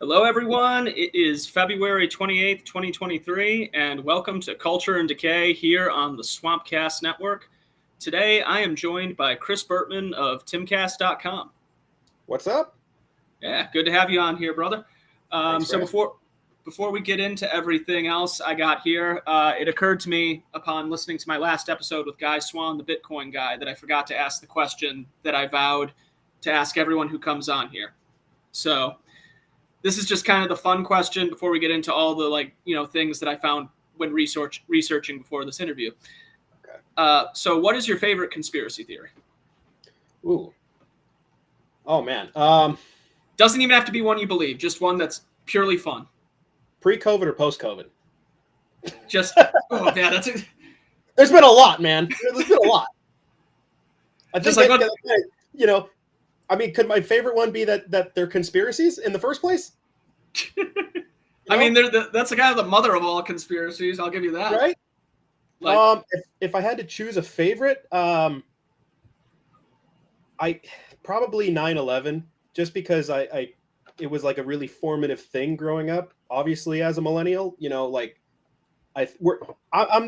Hello, everyone. It is February 28th, 2023, and welcome to Culture and Decay here on the Swampcast Network. Today, I am joined by Chris Bertman of Timcast.com. What's up? Yeah, good to have you on here, brother. So before we get into everything else I got here, it occurred to me upon listening to my last episode with Guy Swan, the Bitcoin guy, that I forgot to ask the question that I vowed to ask everyone who comes on here. So this is just kind of the fun question before we get into all the things that I found when researching before this interview. Okay. So what is your favorite conspiracy theory? Ooh. Oh man. Doesn't even have to be one you believe, just one that's purely fun. Pre-COVID or post-COVID? Just oh man, that's it. There's been a lot, man. There's been a lot. I Just think like I mean, could my favorite one be that they're conspiracies in the first place? I mean, that's kind of the mother of all conspiracies. I'll give you that. Right? Like, if I had to choose a favorite, I probably 9/11, just because it was like a really formative thing growing up. Obviously, as a millennial, I'm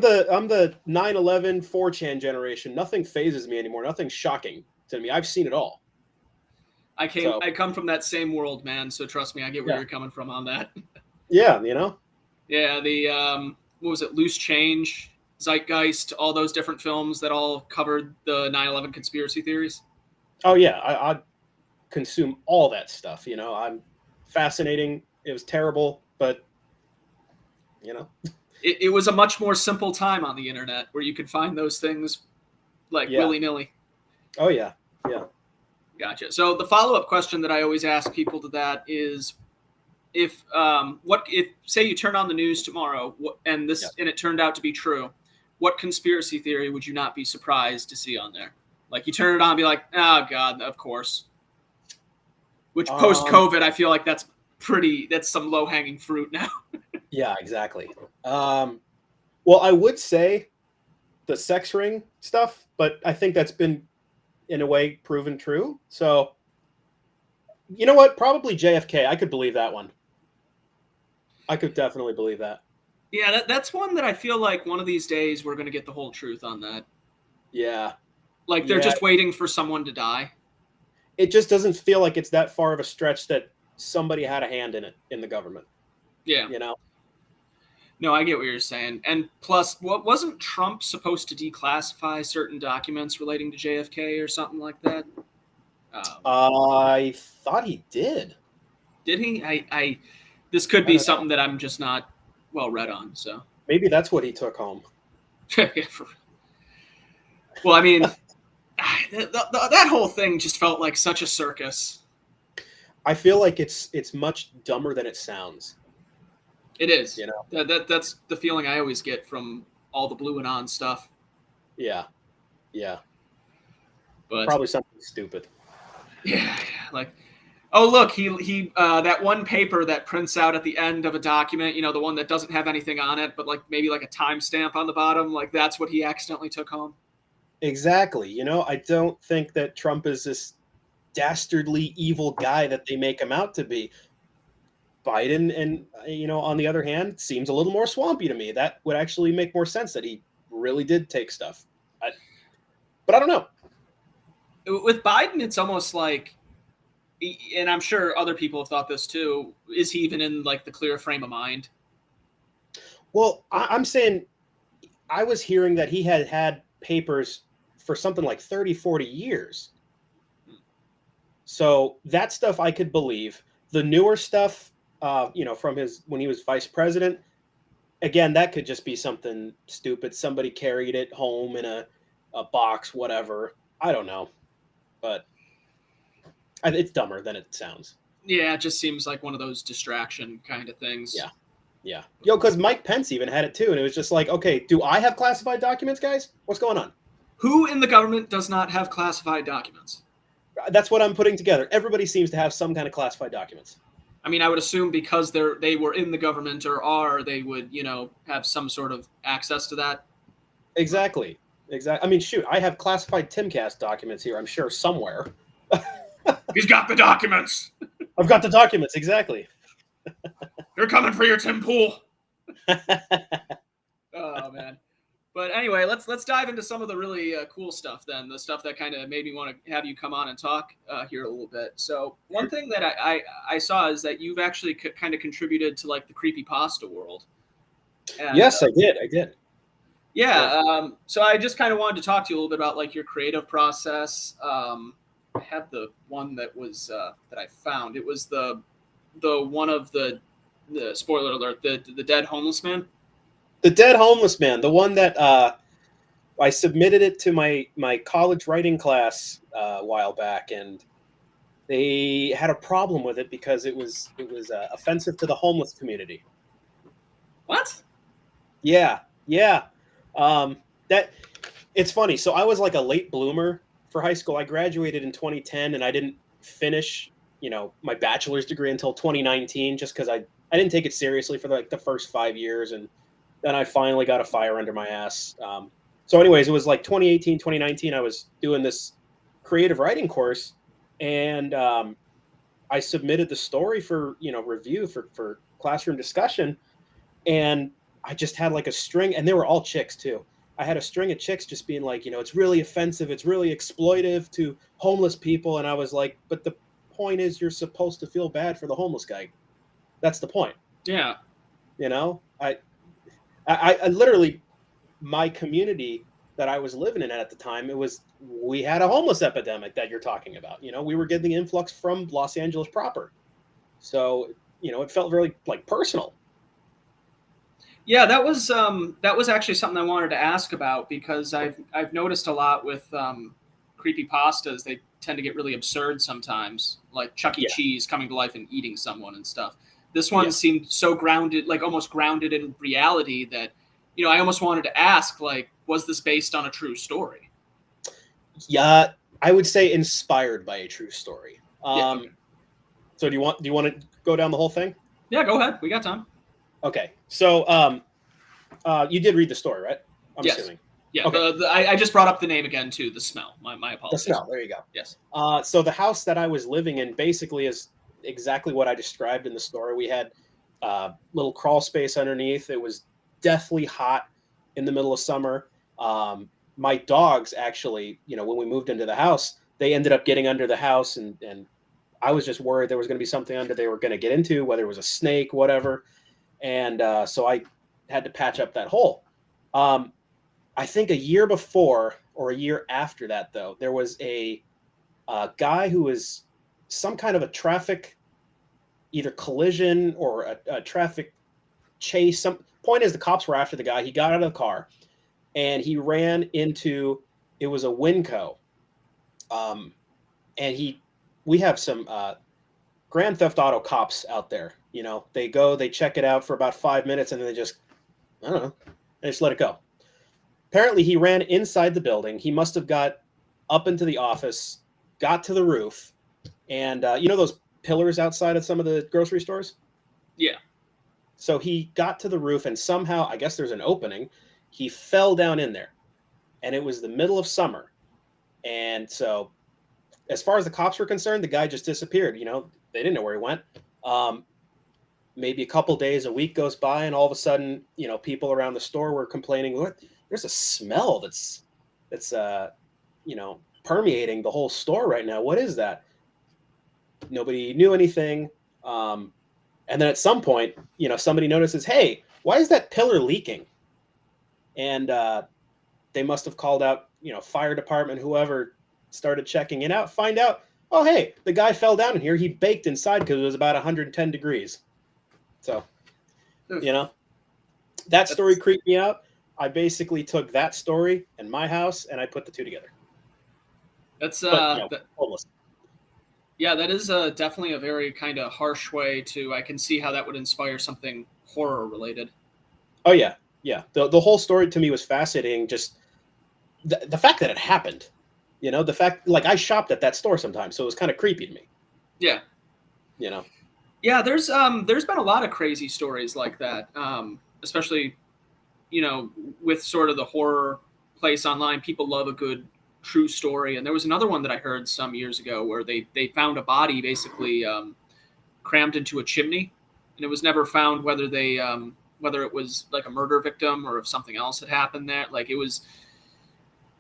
the 9/11 4chan generation. Nothing phases me anymore. Nothing's shocking to me. I've seen it all. I come from that same world, man. So trust me, I get where you're coming from on that. Yeah, Yeah, the what was it? Loose Change, Zeitgeist, all those different films that all covered the 9/11 conspiracy theories. Oh yeah, I consume all that stuff. I'm fascinating. It was terrible, but it was a much more simple time on the internet where you could find those things willy-nilly. Oh yeah. Gotcha. So the follow-up question that I always ask people to that is, if say you turn on the news tomorrow and it turned out to be true, what conspiracy theory would you not be surprised to see on there? Like you turn it on and be like, oh God, of course. Which post-COVID, I feel like that's some low-hanging fruit now. Yeah, exactly. Well, I would say the sex ring stuff, but I think that's been in a way proven true. So, you know what? Probably JFK. I could believe that one. I could definitely believe that. Yeah, that's one that I feel like one of these days we're going to get the whole truth on that. Yeah. Like they're just waiting for someone to die. It just doesn't feel like it's that far of a stretch that somebody had a hand in it in the government. Yeah. No, I get what you're saying. And plus, wasn't Trump supposed to declassify certain documents relating to JFK or something like that? I thought he did. Did he? This could be something that I'm just not well read on. So maybe that's what he took home. Well, I mean, that whole thing just felt like such a circus. I feel like it's much dumber than it sounds. It is. That's the feeling I always get from all the Blue and On stuff. Yeah. But probably something stupid. Yeah. Like, oh look, he that one paper that prints out at the end of a document, the one that doesn't have anything on it, but maybe a timestamp on the bottom, that's what he accidentally took home. Exactly. I don't think that Trump is this dastardly evil guy that they make him out to be. Biden, and on the other hand, seems a little more swampy to me. That would actually make more sense that he really did take stuff. But I don't know. With Biden, it's almost like, and I'm sure other people have thought this too, is he even in the clear frame of mind? Well, I'm saying I was hearing that he had papers for something like 30, 40 years. So that stuff I could believe. The newer stuff, from when he was vice president, again, that could just be something stupid. Somebody carried it home in a box, whatever. I don't know, but it's dumber than it sounds. Yeah, it just seems like one of those distraction kind of things. Yeah. Because Mike Pence even had it too, and it was just like, okay, do I have classified documents, guys? What's going on? Who in the government does not have classified documents? That's what I'm putting together. Everybody seems to have some kind of classified documents. I mean, I would assume because they were in the government they would, have some sort of access to that. Exactly. I mean, shoot, I have classified Timcast documents here, I'm sure, somewhere. He's got the documents. I've got the documents, exactly. They're coming for your Tim Pool. Oh man. But anyway, let's dive into some of the really cool stuff then, the stuff that kind of made me want to have you come on and talk here a little bit. So one thing that I saw is that you've actually kind of contributed to like the creepypasta world. And, yes, I did. Yeah. So I just kind of wanted to talk to you a little bit about like your creative process. I have the one that was that I found. It was the one of the spoiler alert, the dead homeless man. The Dead Homeless Man, the one that I submitted it to my college writing class a while back, and they had a problem with it because it was offensive to the homeless community. What? Yeah. That it's funny. So I was like a late bloomer for high school. I graduated in 2010, and I didn't finish, my bachelor's degree until 2019, just because I didn't take it seriously for like the first 5 years, and then I finally got a fire under my ass. So anyways, it was like 2018, 2019. I was doing this creative writing course, and I submitted the story for review for classroom discussion, and I just had like a string, and they were all chicks too. I had a string of chicks just being like, it's really offensive, it's really exploitive to homeless people, and I was like, but the point is, you're supposed to feel bad for the homeless guy. That's the point. Yeah. I literally, my community that I was living in at the time, we had a homeless epidemic that you're talking about. We were getting the influx from Los Angeles proper. So, it felt very like personal. Yeah, that was actually something I wanted to ask about, because I've noticed a lot with creepypastas, they tend to get really absurd sometimes, like Chuck E. Cheese coming to life and eating someone and stuff. This one seemed so grounded, like almost grounded in reality, that, I almost wanted to ask, like, was this based on a true story? Yeah, I would say inspired by a true story. Okay. So do you want to go down the whole thing? Yeah, go ahead. We got time. Okay. So you did read the story, right? I'm assuming. Yeah. Okay. I just brought up the name again too. The smell. My apologies. The smell. There you go. Yes. So the house that I was living in basically is exactly what I described in the story. We had little crawl space underneath. It was deathly hot in the middle of summer. My dogs actually, when we moved into the house, they ended up getting under the house, and I was just worried there was going to be something under they were going to get into, whether it was a snake, whatever. And so I had to patch up that hole. I think a year before or a year after that, though, there was a guy who was some kind of a traffic, either collision or a traffic chase. Some point is, the cops were after the guy. He got out of the car and he ran into, it was a Winco. And we have some Grand Theft Auto cops out there. They go, they check it out for about 5 minutes, and then I don't know, they just let it go. Apparently he ran inside the building. He must have got up into the office, got to the roof, and those pillars outside of some of the grocery stores? Yeah. So he got to the roof, and somehow, I guess there's an opening, he fell down in there. And it was the middle of summer. And so, as far as the cops were concerned, the guy just disappeared. They didn't know where he went. Maybe a couple days, a week goes by, and all of a sudden, people around the store were complaining, "What? There's a smell that's permeating the whole store right now. What is that?" Nobody knew anything. And then at some point, somebody notices, "Hey, why is that pillar leaking?" And they must have called out, fire department, whoever started checking it out, find out, oh, hey, the guy fell down in here. He baked inside because it was about 110 degrees. So, that story creeped me out. I basically took that story and my house, and I put the two together. That's homeless. Yeah, that is definitely a very kind of harsh way to. I can see how that would inspire something horror related. Oh yeah. The whole story to me was fascinating. Just the fact that it happened. The fact, like, I shopped at that store sometimes, so it was kind of creepy to me. Yeah. Yeah, there's been a lot of crazy stories like that, especially, with sort of the horror place online. People love a good true story. And there was another one that I heard some years ago where they found a body basically crammed into a chimney. and it was never found whether they whether it was like a murder victim or if something else had happened there. Like it was,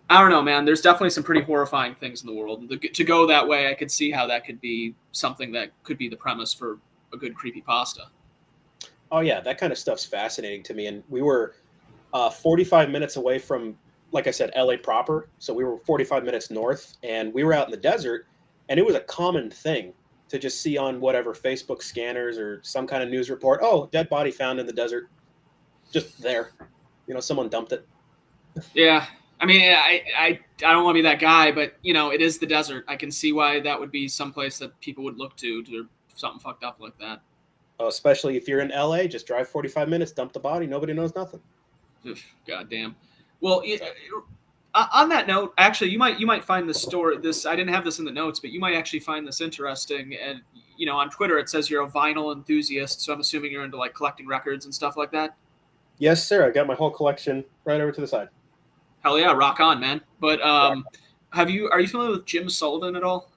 I don't know, man. There's definitely some pretty horrifying things in the world. To go that way, I could see how that could be something that could be the premise for a good creepypasta. Oh yeah, that kind of stuff's fascinating to me. And we were 45 minutes away from, like I said, LA proper. So we were 45 minutes north, and we were out in the desert, and it was a common thing to just see on whatever Facebook scanners or some kind of news report. Oh, dead body found in the desert, just there. Someone dumped it. Yeah. I mean, I don't want to be that guy, but it is the desert. I can see why that would be someplace that people would look to something fucked up like that. Oh, especially if you're in LA, just drive 45 minutes, dump the body, nobody knows nothing. God damn. Well, on that note, actually, you might find this story. I didn't have this in the notes, but you might actually find this interesting. And on Twitter it says you're a vinyl enthusiast, so I'm assuming you're into like collecting records and stuff like that. Yes, sir. I got my whole collection right over to the side. Hell yeah, rock on, man. But are you familiar with Jim Sullivan at all?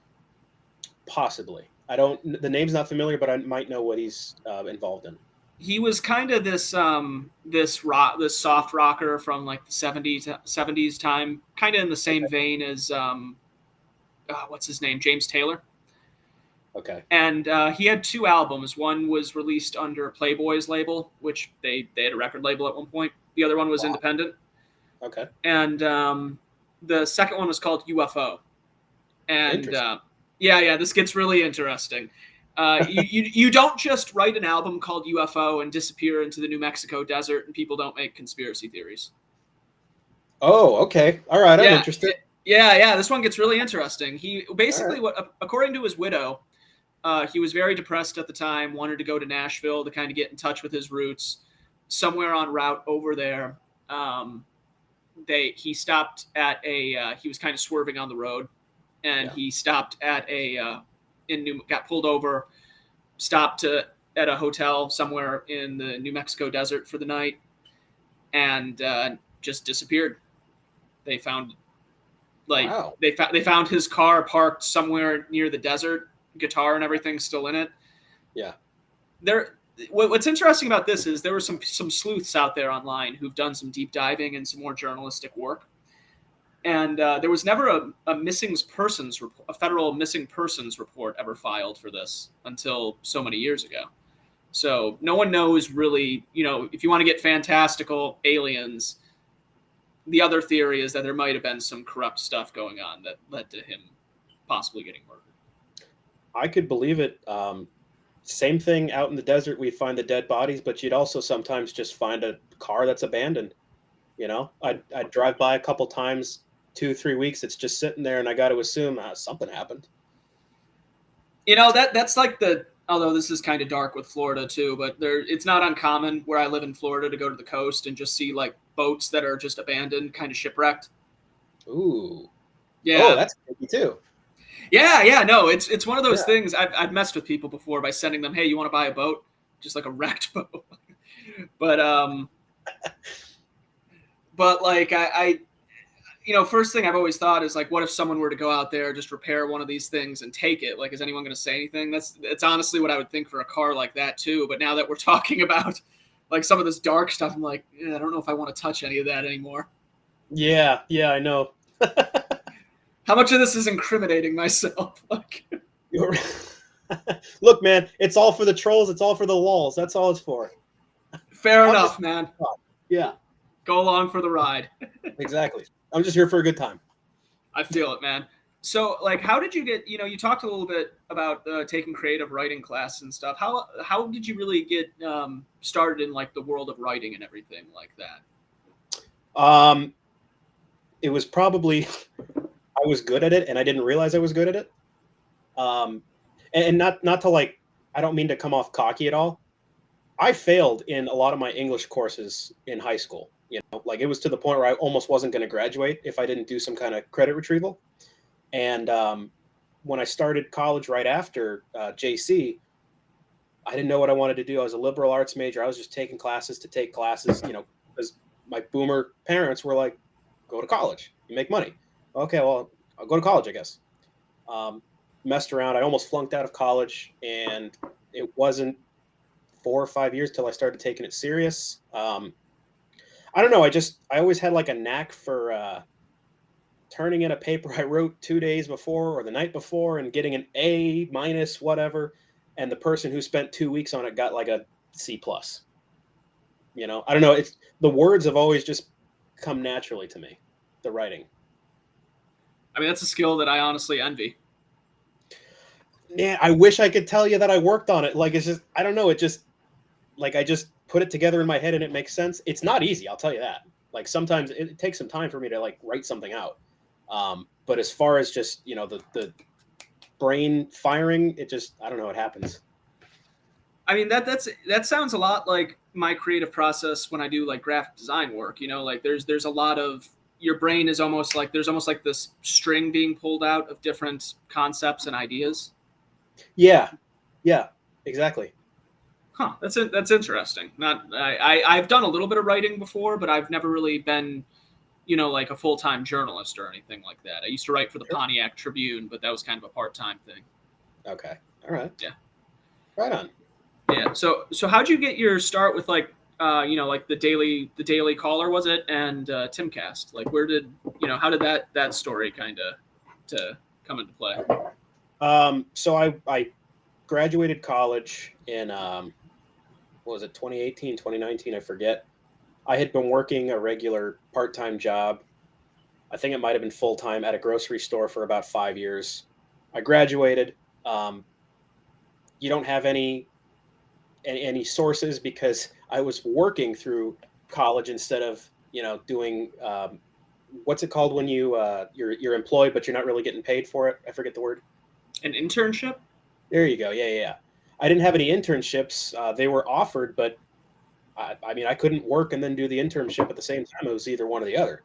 Possibly. I don't. The name's not familiar, but I might know what he's involved in. He was kind of this soft rocker from like the 70s time, kind of in the same vein as what's his name, James Taylor. Okay. And he had 2 albums. One was released under Playboy's label, which they had a record label at one point. The other one was independent. Okay. And the second one was called UFO. And this gets really interesting. You don't just write an album called UFO and disappear into the New Mexico desert and people don't make conspiracy theories. Oh, okay. All right. I'm interested. Yeah. This one gets really interesting. He basically, according to his widow, he was very depressed at the time, wanted to go to Nashville to kind of get in touch with his roots. Somewhere en route over there, he stopped at he was kind of swerving on the road, and he stopped at got pulled over, stopped at a hotel somewhere in the New Mexico desert for the night, and just disappeared. They found they found his car parked somewhere near the desert, guitar and everything still in it. Yeah. What's interesting about this is there were some sleuths out there online who've done some deep diving and some more journalistic work. And there was never a federal missing persons report ever filed for this until so many years ago. So no one knows really, if you want to get fantastical aliens, the other theory is that there might have been some corrupt stuff going on that led to him possibly getting murdered. I could believe it. Same thing out in the desert. We find the dead bodies, but you'd also sometimes just find a car that's abandoned. I'd drive by a couple times, 2-3 weeks. It's just sitting there, and I got to assume something happened. That's like although this is kind of dark with Florida too, but it's not uncommon where I live in Florida to go to the coast and just see like boats that are just abandoned, kind of shipwrecked. Ooh. Yeah. Oh, that's creepy too. Yeah, no, it's one of those things. I've messed with people before by sending them, hey, you want to buy a boat? Just like a wrecked boat. But like I first thing I've always thought is like, what if someone were to go out there, just repair one of these things and take it? Like, is anyone going to say anything? It's honestly what I would think for a car like that too. But now that we're talking about like some of this dark stuff, I'm like, I don't know if I want to touch any of that anymore. Yeah, I know. How much of this is incriminating myself? Like, look, man, it's all for the trolls. It's all for the lulz. That's all it's for. Fair enough, man. Yeah. Go along for the ride. Exactly. I'm just here for a good time. I feel it, man. So, like, how did you get? You talked a little bit about taking creative writing class and stuff. How did you really get started in like the world of writing and everything like that? It was probably. I was good at it, and I didn't realize I was good at it. And not to like, I don't mean to come off cocky at all. I failed in a lot of my English courses in high school. Like it was to the point where I almost wasn't going to graduate if I didn't do some kind of credit retrieval. And when I started college right after JC, I didn't know what I wanted to do. I was a liberal arts major. I was just taking classes to take classes, because my boomer parents were like, go to college, you make money. Okay, well, I'll go to college, I guess. Messed around. I almost flunked out of college, and it wasn't 4 or 5 years till I started taking it serious. I don't know. I always had like a knack for turning in a paper I wrote 2 days before or the night before and getting an A minus whatever. And the person who spent 2 weeks on it got like a C plus. I don't know. It's the words have always just come naturally to me, the writing. I mean, that's a skill that I honestly envy. Yeah, I wish I could tell you that I worked on it. Like, it's just, I don't know. It just, like, I just put it together in my head and it makes sense. It's not easy, I'll tell you that. Like, sometimes it takes some time for me to like write something out. But as far as just, the brain firing, it just, I don't know, it happens. I mean, that sounds a lot like my creative process when I do like graphic design work. Like there's a lot of, your brain is almost like, there's almost like this string being pulled out of different concepts and ideas. Yeah, exactly. Huh. That's interesting. I've done a little bit of writing before, but I've never really been, like a full-time journalist or anything like that. I used to write for the Pontiac Tribune, but that was kind of a part-time thing. Okay. All right. Yeah. Right on. Yeah. So how'd you get your start with like, like the Daily Caller, was it? And Timcast, like how did that story kind of to come into play? So I graduated college in, what was it, 2018, 2019, I forget. I had been working a regular part-time job. I think it might have been full-time at a grocery store for about 5 years. I graduated. You don't have any sources because I was working through college instead of, doing, what's it called when you're employed, but you're not really getting paid for it. I forget the word. An internship? There you go. Yeah. I didn't have any internships. They were offered, but I mean, I couldn't work and then do the internship at the same time. It was either one or the other.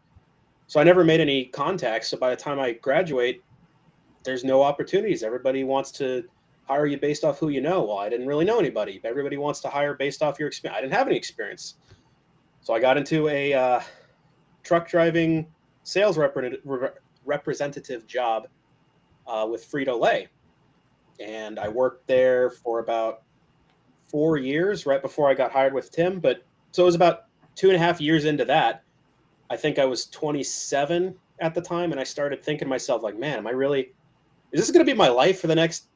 So I never made any contacts. So by the time I graduate, there's no opportunities. Everybody wants to hire you based off who you know. Well, I didn't really know anybody. Everybody wants to hire based off your experience. I didn't have any experience. So I got into a truck driving sales representative job with Frito-Lay. And I worked there for about 4 years right before I got hired with Tim. But so it was about 2.5 years into that. I think I was 27 at the time. And I started thinking to myself, like, man, is this going to be my life for the next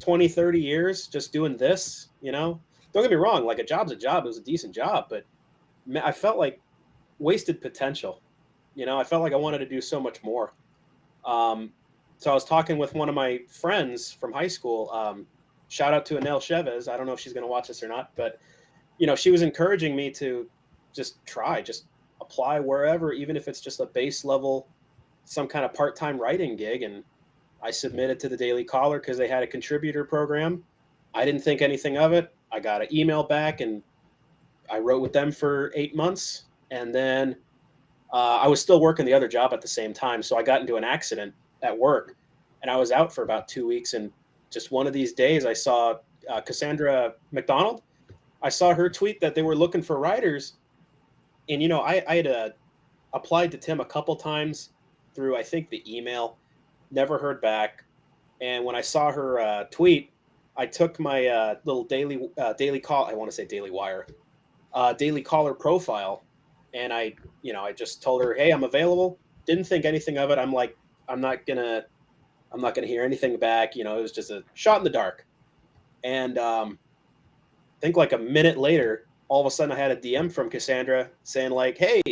20, 30 years? Just doing this, Don't get me wrong. Like, a job's a job. It was a decent job, but I felt like wasted potential. I felt like I wanted to do so much more. So I was talking with one of my friends from high school. Shout out to Anel Chavez. I don't know if she's going to watch this or not, but she was encouraging me to just apply wherever, even if it's just a base level, some kind of part-time writing gig. And I submitted to the Daily Caller because they had a contributor program. I didn't think anything of it. I got an email back and I wrote with them for 8 months. And then I was still working the other job at the same time. So I got into an accident at work and I was out for about 2 weeks. And just one of these days I saw Cassandra McDonald. I saw her tweet that they were looking for writers. And, I had applied to Tim a couple times through, I think, the email, never heard back. And when I saw her tweet, I took my little daily call. I want to say Daily Wire, Daily Caller profile. And I just told her, hey, I'm available. Didn't think anything of it. I'm like, I'm not gonna hear anything back. It was just a shot in the dark. And I think like a minute later, all of a sudden I had a DM from Cassandra saying like, hey,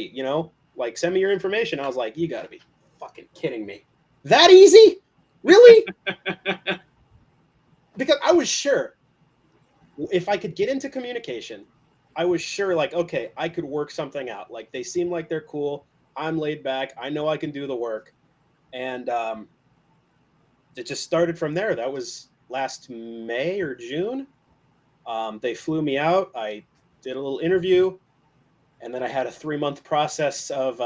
like send me your information. I was like, you gotta be fucking kidding me. That easy? Really? Because I was sure if I could get into communication, I was sure like, okay, I could work something out. Like they seem like they're cool. I'm laid back. I know I can do the work. And it just started from there. That was last May or June. They flew me out. I did a little interview, and then I had a 3-month process of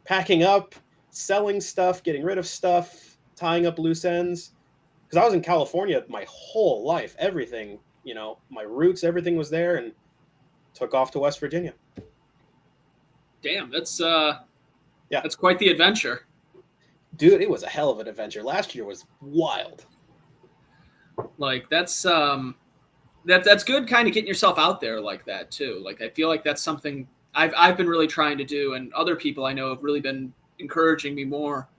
packing up, selling stuff, getting rid of stuff, tying up loose ends. Because I was in California my whole life. Everything, my roots, everything was there, and took off to West Virginia. Damn, that's quite the adventure. Dude, it was a hell of an adventure. Last year was wild. Like that's That's good, kind of getting yourself out there like that too. Like I feel like that's something I've been really trying to do, and other people I know have really been encouraging me more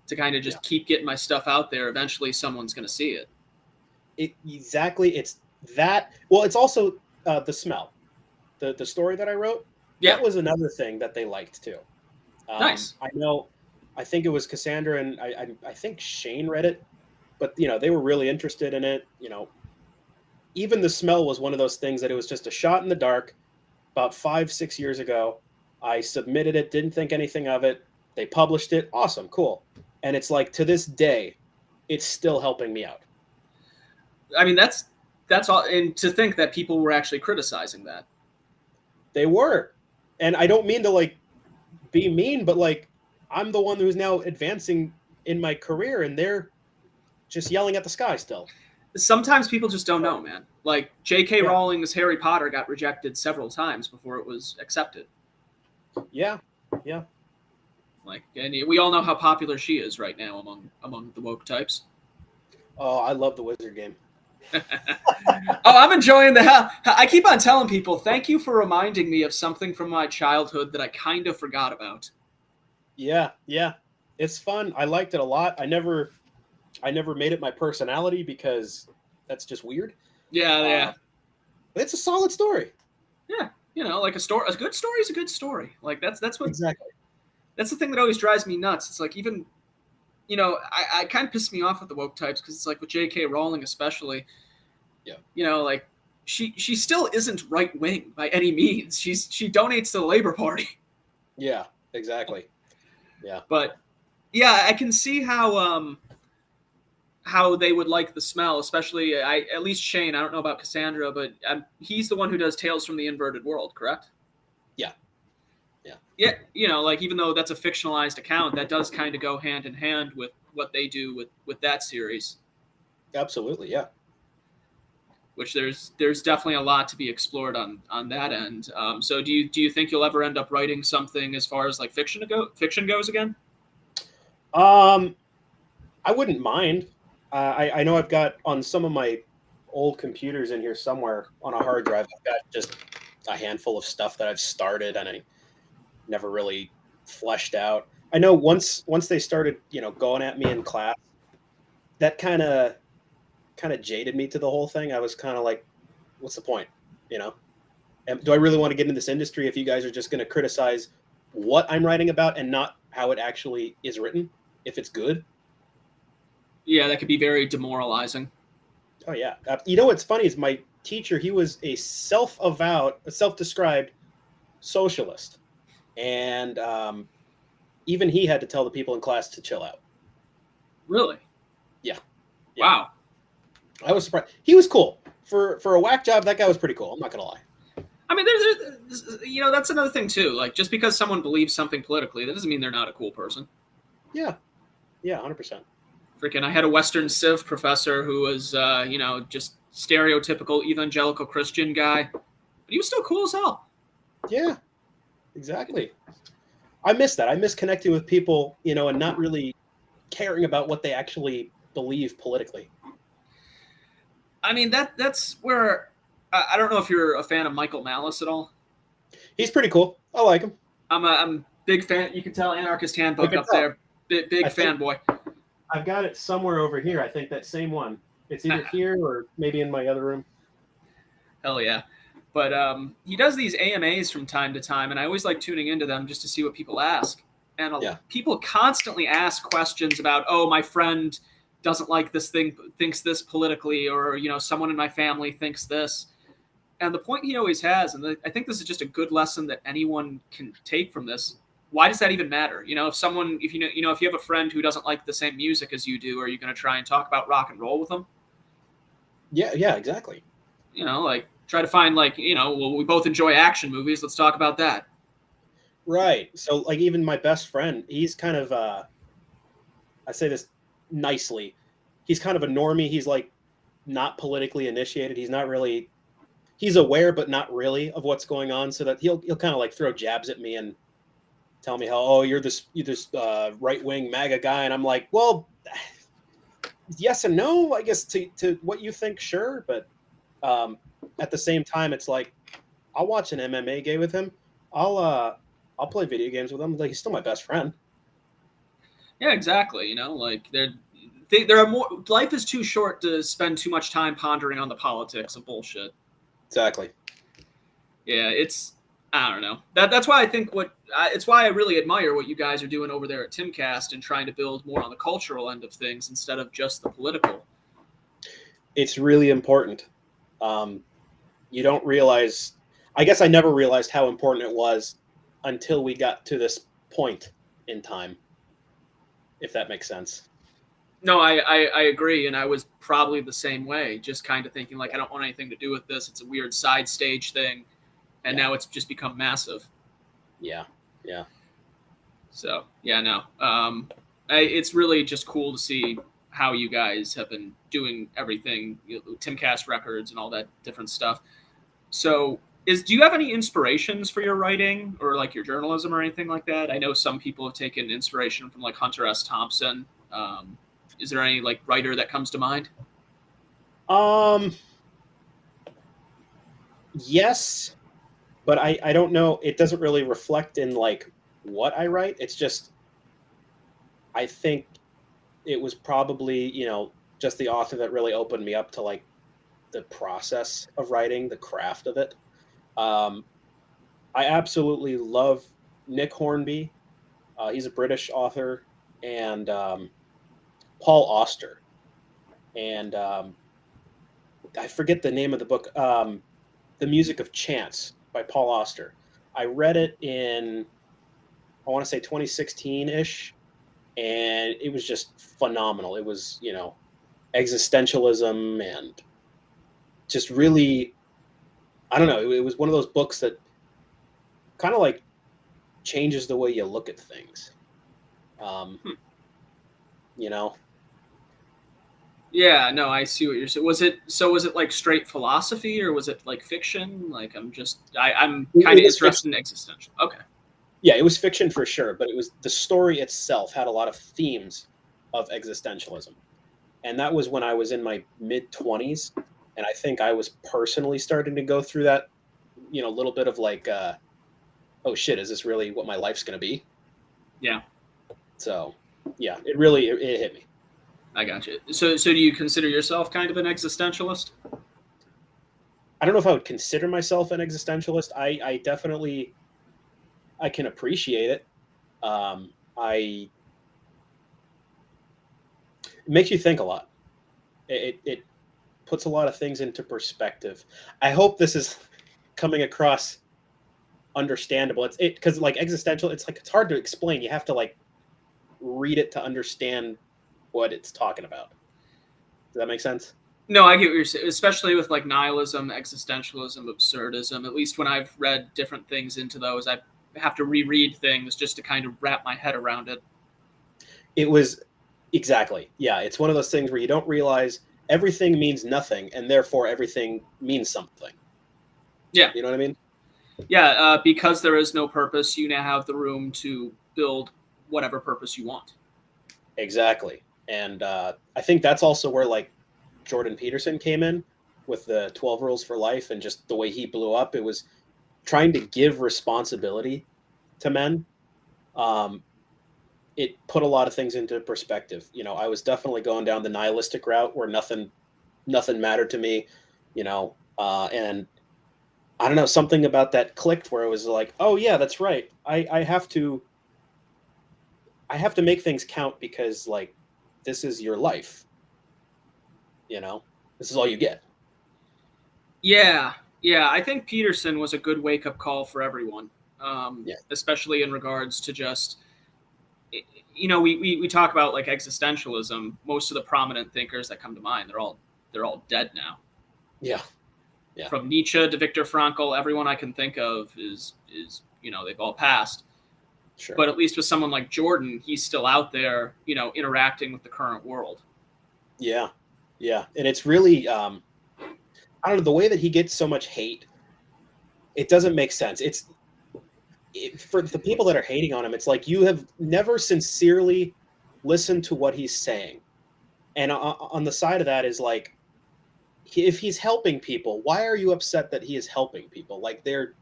to kind of just keep getting my stuff out there. Eventually someone's going to see it. Exactly. It's that. Well, it's also the smell. The story that I wrote, that was another thing that they liked too. Nice. I know, I think it was Cassandra and I think Shane read it, but they were really interested in it. Even the smell was one of those things that it was just a shot in the dark. About 5-6 years ago, I submitted it, didn't think anything of it. They published it. Awesome, cool. And it's like, to this day, it's still helping me out. I mean, that's all. And to think that people were actually criticizing that. They were. And I don't mean to like be mean, but like, I'm the one who's now advancing in my career and they're just yelling at the sky still. Sometimes people just don't know, man. Like J.K. Rowling's Harry Potter got rejected several times before it was accepted. Yeah. Like, and we all know how popular she is right now among the woke types. Oh, I love the Wizard game. I'm enjoying the hell. I keep on telling people, thank you for reminding me of something from my childhood that I kind of forgot about. Yeah. It's fun. I liked it a lot. I never made it my personality because that's just weird. Yeah. But it's a solid story. Yeah. Like a good story is a good story. Like that's what exactly. That's the thing that always drives me nuts. It's like even, I kind of piss me off with the woke types because it's like with J.K. Rowling especially. Yeah. Like she still isn't right wing by any means. She donates to the Labor Party. Yeah. Exactly. Yeah. But yeah, I can see how they would like the smell, especially at least Shane. I don't know about Cassandra, but he's the one who does Tales from the Inverted World, correct? Yeah. Like even though that's a fictionalized account, that does kind of go hand in hand with what they do with that series. Absolutely, yeah. Which there's definitely a lot to be explored on that end. So do you think you'll ever end up writing something as far as like fiction goes again? I wouldn't mind. I know I've got on some of my old computers in here somewhere on a hard drive, I've got just a handful of stuff that I've started and I never really fleshed out. I know once they started, going at me in class, that kind of jaded me to the whole thing. I was kind of like, what's the point? Do I really want to get in this industry if you guys are just going to criticize what I'm writing about and not how it actually is written, if it's good? Yeah, that could be very demoralizing. Oh yeah. What's funny is my teacher, he was a self-described socialist. And even he had to tell the people in class to chill out. Really? Yeah. Wow. I was surprised. He was cool. For a whack job, that guy was pretty cool. I'm not going to lie. I mean, there's that's another thing too. Like just because someone believes something politically, that doesn't mean they're not a cool person. Yeah. Yeah, 100%. Freaking, I had a Western Civ professor who was, just stereotypical evangelical Christian guy, but he was still cool as hell. Yeah. Exactly. I miss that. I miss connecting with people, and not really caring about what they actually believe politically. I mean, that's where I don't know if you're a fan of Michael Malice at all. He's pretty cool. I like him. I'm a big fan. You can tell Anarchist Handbook up there. Big fanboy. I've got it somewhere over here. I think that same one. It's either here or maybe in my other room. Hell yeah. But he does these AMAs from time to time, and I always like tuning into them just to see what people ask. And people constantly ask questions about, oh, my friend doesn't like this thing, thinks this politically, or, someone in my family thinks this. And the point he always has, and I think this is just a good lesson that anyone can take from this, why does that even matter? If you have a friend who doesn't like the same music as you do, are you going to try and talk about rock and roll with them? Yeah, exactly. Try to find we both enjoy action movies. Let's talk about that. Right. So like even my best friend, he's kind of, I say this nicely, he's kind of a normie. He's like not politically initiated. He's aware, but not really of what's going on. So that he'll kind of like throw jabs at me and tell me how, you're this right-wing MAGA guy. And I'm like, well, yes and no, I guess to what you think. Sure. But, at the same time, it's like I'll watch an MMA game with him. I'll play video games with him. Like he's still my best friend. Yeah, exactly. You know, like there are more. Life is too short to spend too much time pondering on the politics of bullshit. Exactly. Yeah, I don't know. That's why I think it's why I really admire what you guys are doing over there at Timcast and trying to build more on the cultural end of things instead of just the political. It's really important. You don't realize. I guess I never realized how important it was until we got to this point in time. If that makes sense. No, I agree, and I was probably the same way. Just kind of thinking like I don't want anything to do with this. It's a weird side stage thing, and now it's just become massive. Yeah. So yeah, no, it's really just cool to see how you guys have been doing everything, Timcast records and all that different stuff. So do you have any inspirations for your writing or like your journalism or anything like that? I know some people have taken inspiration from like Hunter S. Thompson. Is there any like writer that comes to mind? Yes, but I don't know. It doesn't really reflect in like what I write. It's just, I think it was probably, just the author that really opened me up to like the process of writing, the craft of it. I absolutely love Nick Hornby. He's a British author, and Paul Auster. And I forget the name of the book, The Music of Chance by Paul Auster. I read it in, I want to say 2016-ish, and it was just phenomenal. It was, existentialism and just really, I don't know, it was one of those books that kind of like changes the way you look at things. Yeah, no, I see what you're saying. Was it like straight philosophy or was it like fiction? Like I'm kind of interested in existential. Okay. Yeah, it was fiction for sure, but it was the story itself had a lot of themes of existentialism. And that was when I was in my mid-20s, and I think I was personally starting to go through that, little bit of like, oh shit, is this really what my life's going to be? Yeah. So, yeah, it hit me. I got you. So do you consider yourself kind of an existentialist? I don't know if I would consider myself an existentialist. I definitely, I can appreciate it. It makes you think a lot. It puts a lot of things into perspective. I hope this is coming across understandable. Because like existential, it's hard to explain. You have to like read it to understand what it's talking about. Does that make sense? No, I get what you're saying, especially with like nihilism, existentialism, absurdism. At least when I've read different things into those, I have to reread things just to kind of wrap my head around it. It was exactly. Yeah, it's one of those things where you don't realize everything means nothing, and therefore everything means something. Yeah. You know what I mean? Yeah, because there is no purpose, you now have the room to build whatever purpose you want. Exactly. And I think that's also where like Jordan Peterson came in with the 12 rules for life and just the way he blew up. It was trying to give responsibility to men. It put a lot of things into perspective. I was definitely going down the nihilistic route where nothing mattered to me, and I don't know, something about that clicked where it was like, oh yeah, that's right. I have to make things count because like, this is your life. This is all you get. Yeah. I think Peterson was a good wake up call for everyone, especially in regards to just, we talk about like existentialism. Most of the prominent thinkers that come to mind, they're all dead now. Yeah. From Nietzsche to Viktor Frankl, everyone I can think of is they've all passed. Sure. But at least with someone like Jordan, he's still out there, interacting with the current world. Yeah. And it's really, I don't know, the way that he gets so much hate, it doesn't make sense. For the people that are hating on him, it's like you have never sincerely listened to what he's saying. And on the side of that is like, if he's helping people, why are you upset that he is helping people? Like, they're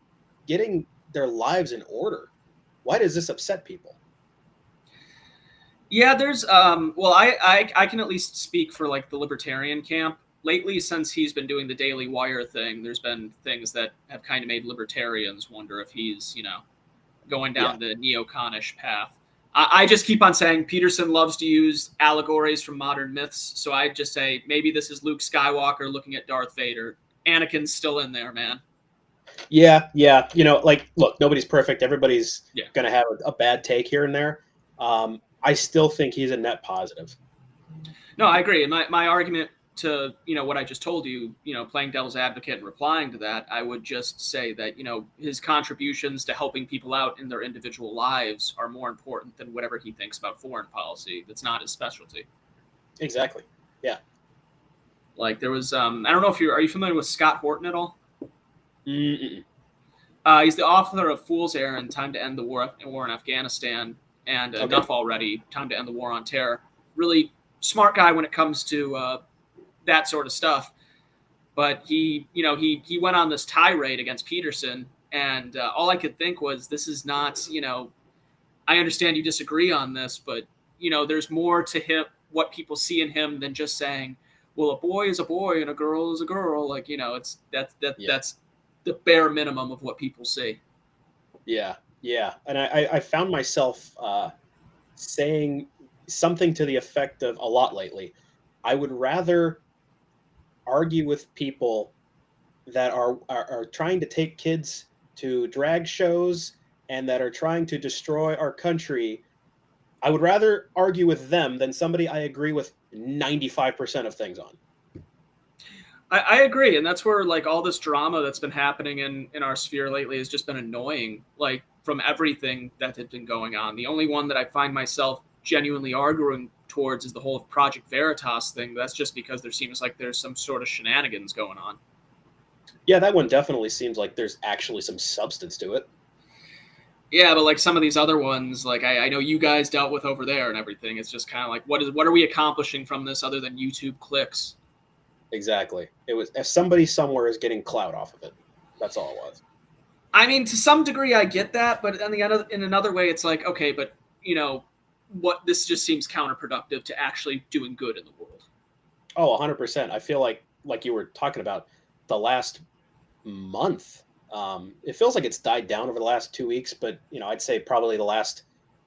getting their lives in order. Why does this upset people? Yeah, there's well, I can at least speak for like the libertarian camp. Lately, since he's been doing the Daily Wire thing, there's been things that have kind of made libertarians wonder if he's, going Yeah. down the neoconish path. I just keep on saying Peterson loves to use allegories from modern myths, so I just say maybe this is Luke Skywalker looking at Darth Vader. Anakin's still in there, man. Yeah, yeah. Like, look, nobody's perfect. Everybody's Yeah. going to have a bad take here and there. I still think he's a net positive. No, I agree. And my argument to, what I just told you, playing devil's advocate and replying to that, I would just say that, his contributions to helping people out in their individual lives are more important than whatever he thinks about foreign policy. That's not his specialty. Exactly. Yeah. Like there was, I don't know if are you familiar with Scott Horton at all? Mm-mm. He's the author of Fool's Errand, Time to End the War in Afghanistan, and Enough Already, Time to End the War on Terror. Really smart guy when it comes to that sort of stuff. But he went on this tirade against Peterson, and all I could think was, this is not, I understand you disagree on this, but, there's more to him, what people see in him than just saying, well, a boy is a boy and a girl is a girl. Like, that's the bare minimum of what people see. Yeah, yeah. And I found myself saying something to the effect of a lot lately. I would rather argue with people that are trying to take kids to drag shows and that are trying to destroy our country. I would rather argue with them than somebody I agree with 95% of things on. I agree, and that's where like all this drama that's been happening in our sphere lately has just been annoying. Like from everything that had been going on, the only one that I find myself genuinely arguing towards is the whole Project Veritas thing. That's just because there seems like there's some sort of shenanigans going on. Yeah, that one definitely seems like there's actually some substance to it. Yeah, but like some of these other ones, like I know you guys dealt with over there and everything. It's just kind of like, what are we accomplishing from this other than YouTube clicks? Exactly. It was, if somebody somewhere is getting clout off of it. That's all it was. I mean, to some degree, I get that, but in another way, it's like, okay, but what this just seems counterproductive to actually doing good in the world. Oh, 100%. I feel like you were talking about the last month. It feels like it's died down over the last 2 weeks, but I'd say probably the last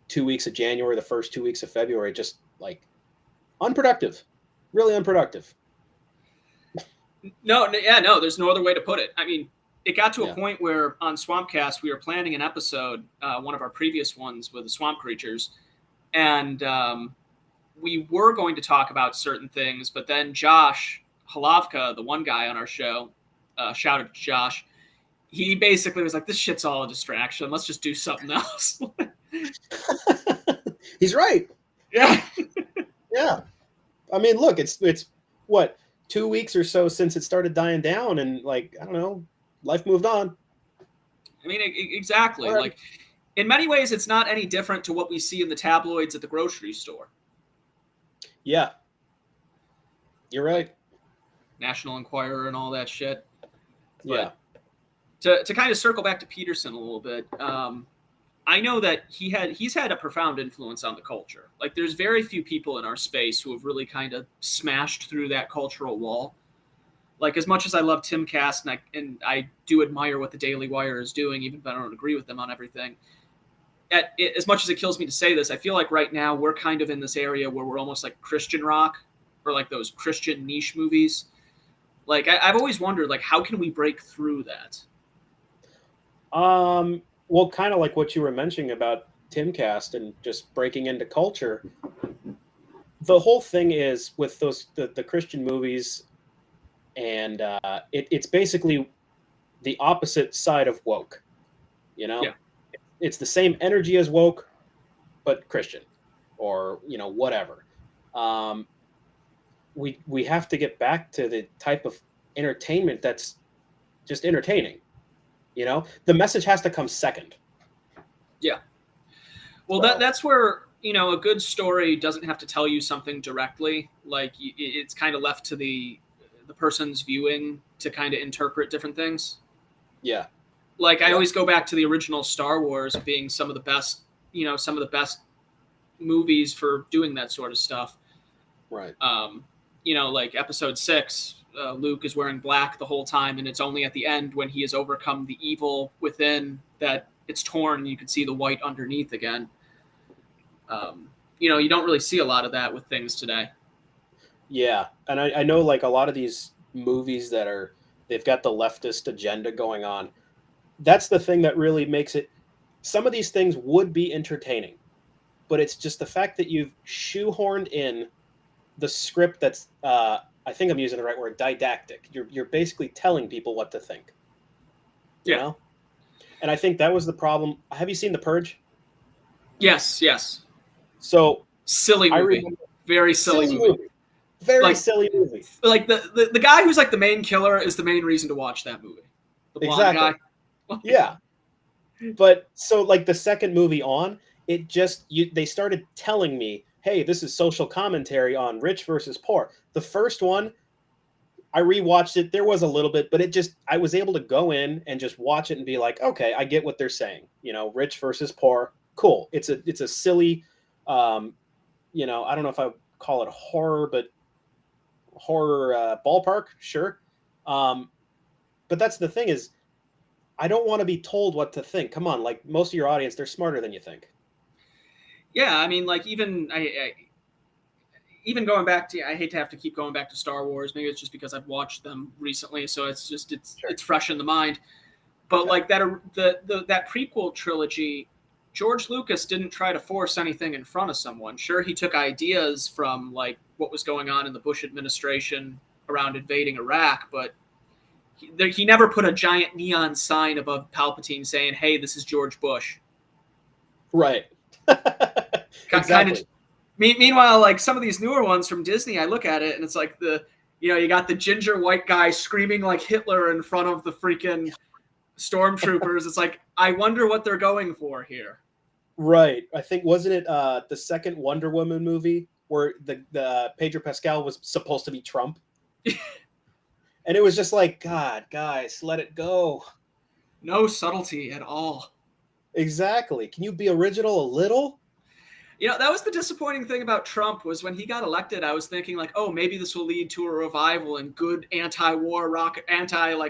2 weeks of January, the first 2 weeks of February, just like unproductive, really unproductive. No, there's no other way to put it. I mean, it got to a point where on Swampcast, we were planning an episode, one of our previous ones with the swamp creatures, and we were going to talk about certain things, but then Josh Halavka, the one guy on our show, shout out to Josh, he basically was like, this shit's all a distraction. Let's just do something else. He's right. Yeah. Yeah. I mean, look, it's what, 2 weeks or so since it started dying down, and like, I don't know, life moved on. I mean, exactly. Right. Like, in many ways, it's not any different to what we see in the tabloids at the grocery store. Yeah. You're right. National Enquirer and all that shit. Yeah. But to kind of circle back to Peterson a little bit, I know that he's had a profound influence on the culture. Like, there's very few people in our space who have really kind of smashed through that cultural wall. Like, as much as I love Timcast and I do admire what the Daily Wire is doing, even if I don't agree with them on everything, as much as it kills me to say this, I feel like right now we're kind of in this area where we're almost like Christian rock, or like those Christian niche movies. Like, I've always wondered, like, how can we break through that? Well, kind of like what you were mentioning about Timcast and just breaking into culture. The whole thing is with the Christian movies, and it's basically the opposite side of woke. Yeah. It's the same energy as woke, but Christian, or whatever. We have to get back to the type of entertainment that's just entertaining. The message has to come second. Yeah. Well, so that's where, a good story doesn't have to tell you something directly. Like, it's kind of left to the the person's viewing to kind of interpret different things. Yeah. Like I always go back to the original Star Wars being some of the best, some of the best movies for doing that sort of stuff. Right. Like Episode 6, Luke is wearing black the whole time, and it's only at the end when he has overcome the evil within that it's torn and you can see the white underneath again. You don't really see a lot of that with things today. Yeah, and I know like a lot of these movies they've got the leftist agenda going on. That's the thing that really makes it. Some of these things would be entertaining, but it's just the fact that you've shoehorned in the script that's I think I'm using the right word, didactic. You're basically telling people what to think. You know? And I think that was the problem. Have you seen The Purge? Yes. So silly movie. Very silly movie. Very silly movie. Like the guy who's like the main killer is the main reason to watch that movie. The blonde guy. Yeah. But so like the second movie on, they started telling me, hey, this is social commentary on rich versus poor. The first one, I rewatched it. There was a little bit, but I was able to go in and just watch it and be like, okay, I get what they're saying. Rich versus poor. Cool. It's a silly, I don't know if I would call it horror, but horror ballpark. Sure. But that's the thing is, I don't want to be told what to think. Come on. Like most of your audience, they're smarter than you think. Yeah. I mean, like even even going back to, I hate to have to keep going back to Star Wars. Maybe it's just because I've watched them recently, so it's fresh in the mind. But like that prequel trilogy, George Lucas didn't try to force anything in front of someone. Sure, he took ideas from like what was going on in the Bush administration around invading Iraq, but he never put a giant neon sign above Palpatine saying, "Hey, this is George Bush." Right. Exactly. Meanwhile, like some of these newer ones from Disney, I look at it and it's like you got the ginger white guy screaming like Hitler in front of the freaking stormtroopers. It's like, I wonder what they're going for here. Right. I think, wasn't it the second Wonder Woman movie where the Pedro Pascal was supposed to be Trump? And it was just like, God, guys, let it go. No subtlety at all. Exactly. Can you be original a little? That was the disappointing thing about Trump, was when he got elected, I was thinking like, oh, maybe this will lead to a revival and good anti-war rock,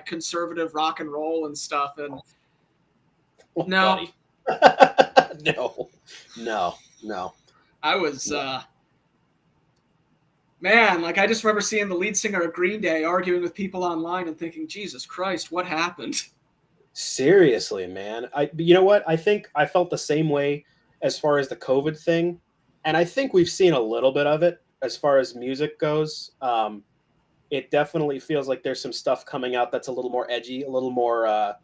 conservative rock and roll and stuff. And no. No. I was, man, like I just remember seeing the lead singer of Green Day arguing with people online and thinking, Jesus Christ, what happened? Seriously, man. You know what? I think I felt the same way as far as the COVID thing. And I think we've seen a little bit of it as far as music goes. It definitely feels like there's some stuff coming out that's a little more edgy, a little more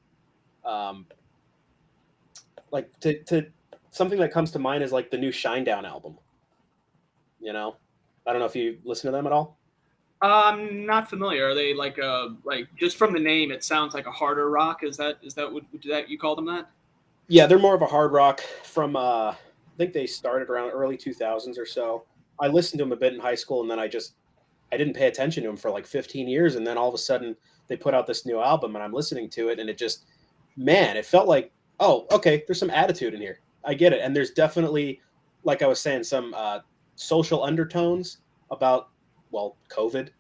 like to something that comes to mind is like the new Shinedown album. I don't know if you listen to them at all. I'm not familiar. Are they like just from the name, it sounds like a harder rock? Is that what you call them that? Yeah, they're more of a hard rock from, I think they started around early 2000s or so. I listened to them a bit in high school, and then I didn't pay attention to them for like 15 years. And then all of a sudden they put out this new album and I'm listening to it, and it felt like, oh, okay, there's some attitude in here. I get it. And there's definitely, like I was saying, some social undertones about, well, COVID,